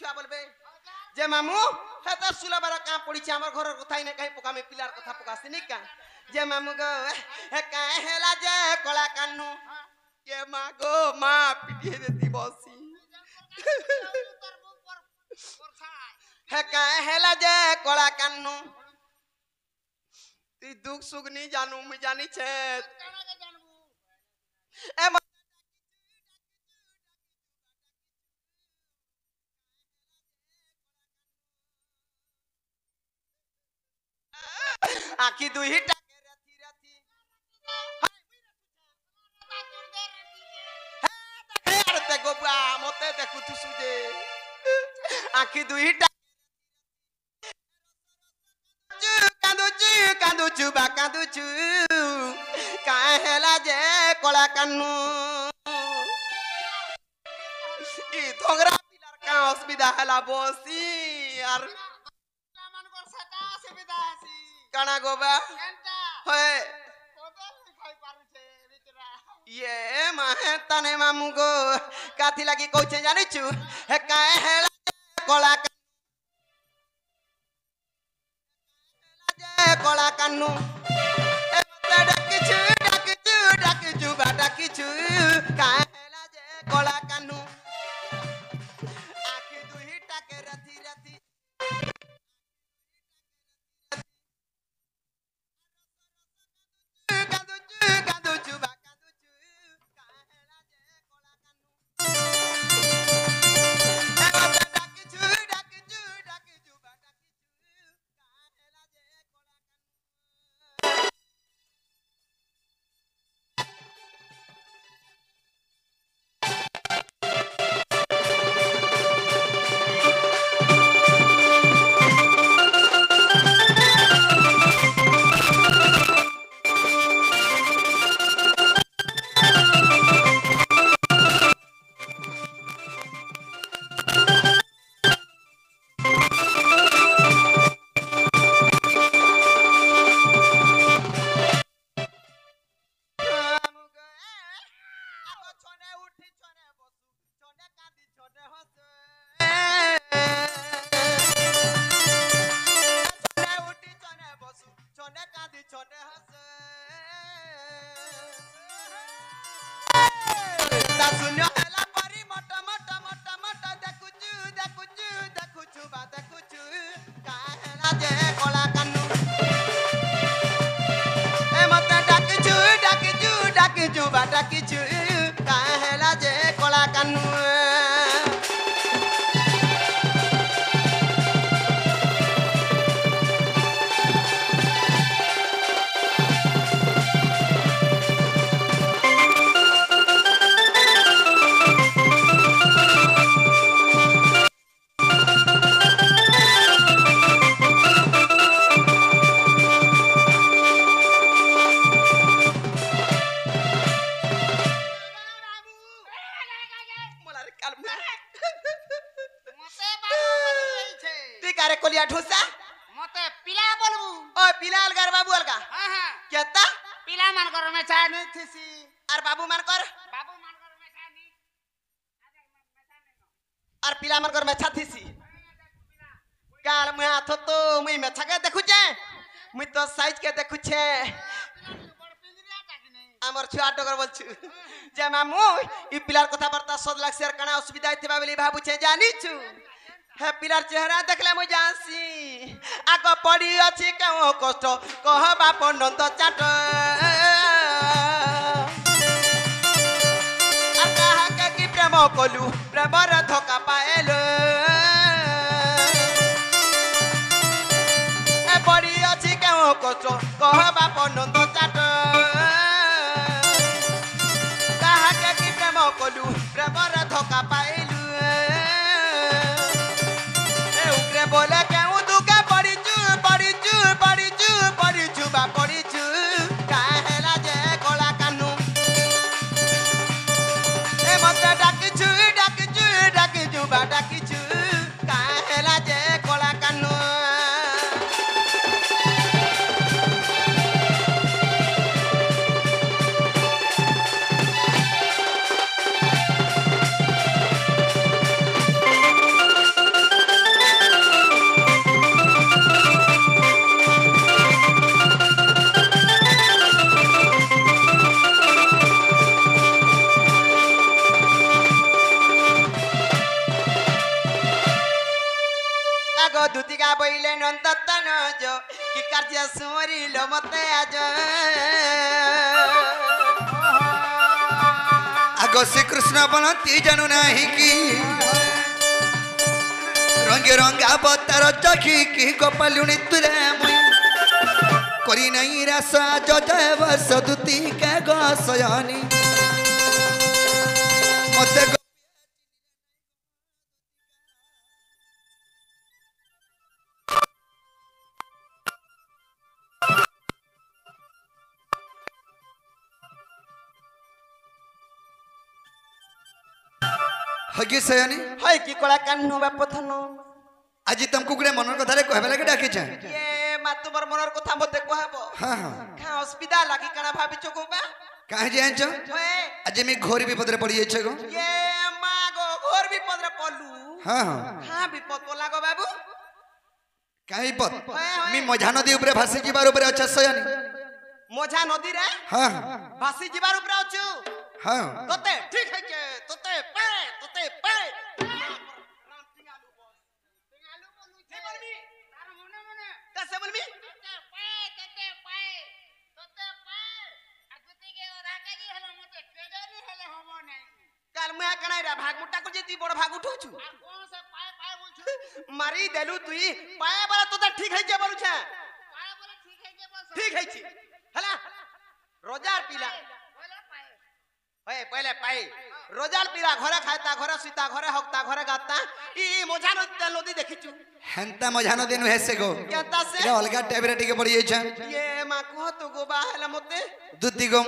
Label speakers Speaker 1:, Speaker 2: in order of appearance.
Speaker 1: सुला बोलबे जे मामू हे तो सुला बारा का पड़ी छ हमर घर कथा ने कहीं पका में पिलार कथा पकासी नहीं का जे मामू गो हे काहे हेला जे कोला कान्नू के मा गो मा पिटी देती बसी हे काहे हेला जे कोला कान्नू ती दुख सुख नहीं जानू मैं जानी छे ए आखी दुही टाके रथी रथी हे यार ते गोबा मते देखु तू सुजे आखी दुही कांदुचु बा कांदुचु काहेला जे कोला कान्नू ई थोगरा पिलार का असुविधा हला बोसी यार मन कर सका असुविधा आसी काना गोबा होय खाई पारु छे बिचरा ये माहे तने मामू गो काथी लागी कहै जानि छु हे काहेला कोला कोला कान्नू ए मते डाकिछु बा डाकिछु काहेला जे कोला कान्नू आखी दुही टाके रथी रथी कांदुचु बा कांदुचु काहेला जे कोला कान्नू ए मते डाकिछु बा डाकिछु काहेला जे कोला डाकिछु काहेला जे कोला कान्नू कोलिया ठोसा
Speaker 2: मते पिला बोलबू
Speaker 1: ओ पिला अलगार बाबू अलगा
Speaker 2: हां हां
Speaker 1: केता
Speaker 2: पिला मान कर में छानी थीसी
Speaker 1: और बाबू मान कर
Speaker 2: में छानी
Speaker 1: और पिला मान कर में छाथीसी काल मुया थो तो मुई में छके देखु छे मुई तो साइज के देखु छे हमर छुआ टगर बोलछु जे मामू ई पिलार कथा वार्ता सद लाग शेयर कना असुविधा थिबा बेली भाबु छे जानी छु हे पिलार चेहरा देखले मु जानसी आगो पड़ी अछि केओ कष्ट कहबा पनंद चाट आका के की प्रेम कोलु प्रेमर धोका पाएलो ए पड़ी अछि केओ कष्ट कहबा पनंद चाट काहा के की प्रेम कोलु प्रेमर धोका पाएलु बोले केहू दुखे पड़ीचु बा पड़ीचु काहेला जे कोला कान्नू ए मते डाकिछु बा दुतिका बइले नंदतन जो कि कार्य सुमरी लो मते आज
Speaker 3: आगो श्री कृष्ण बनती जानू नाही कि रंगे रंगा अवतार चखी कि गोपालुनी तुरे मुई करी नहीं रासा जदेव सदुती के गोसयानी मते हगी सयानी
Speaker 1: हाय कि कोला कान्नु बापथन
Speaker 3: आज तुमको गुडे मनर कथा रे कहबे लागे डाकी छ
Speaker 1: ये मा तुमर मनर कथा मते कहबो
Speaker 3: हां हां
Speaker 1: का असुविधा लागी कणा भाबिचो गोबा
Speaker 3: काहे जान छ
Speaker 1: होए
Speaker 3: आज मी घोर विपद रे पड़ी छ गो
Speaker 1: ये मा गो घोर विपद रे पल्लू
Speaker 3: हां हां
Speaker 1: हां विपद पला गो बाबू
Speaker 3: काहे विपद मी मझा नदी ऊपर भासी जीवार ऊपर अच्छा सयानी
Speaker 1: मझा नदी रे
Speaker 3: हां
Speaker 1: भासी जीवार ऊपर अछु
Speaker 3: हां
Speaker 1: तोते ठीक है के तोते पे कैसे बोलबी काल मुया कणाइरा भाग मुट्टा को जेती बड़ भाग उठोछु मारी देलु तुई पाए बला तोते ठीक है जे बोलु छ ठीक है छी हला रोजार पीला ओए पहले पाई रोजाल पीला घरे खायता घरे सुता घरे हकता घरे गाता ई मझा नदी देखिचु
Speaker 3: हेंता मझा नदी नु हेसे गो
Speaker 1: केता से
Speaker 3: अलगा टाइप रे टिके पड़ी छ
Speaker 1: ये मा को तो गोबा हला मते
Speaker 3: दुती गो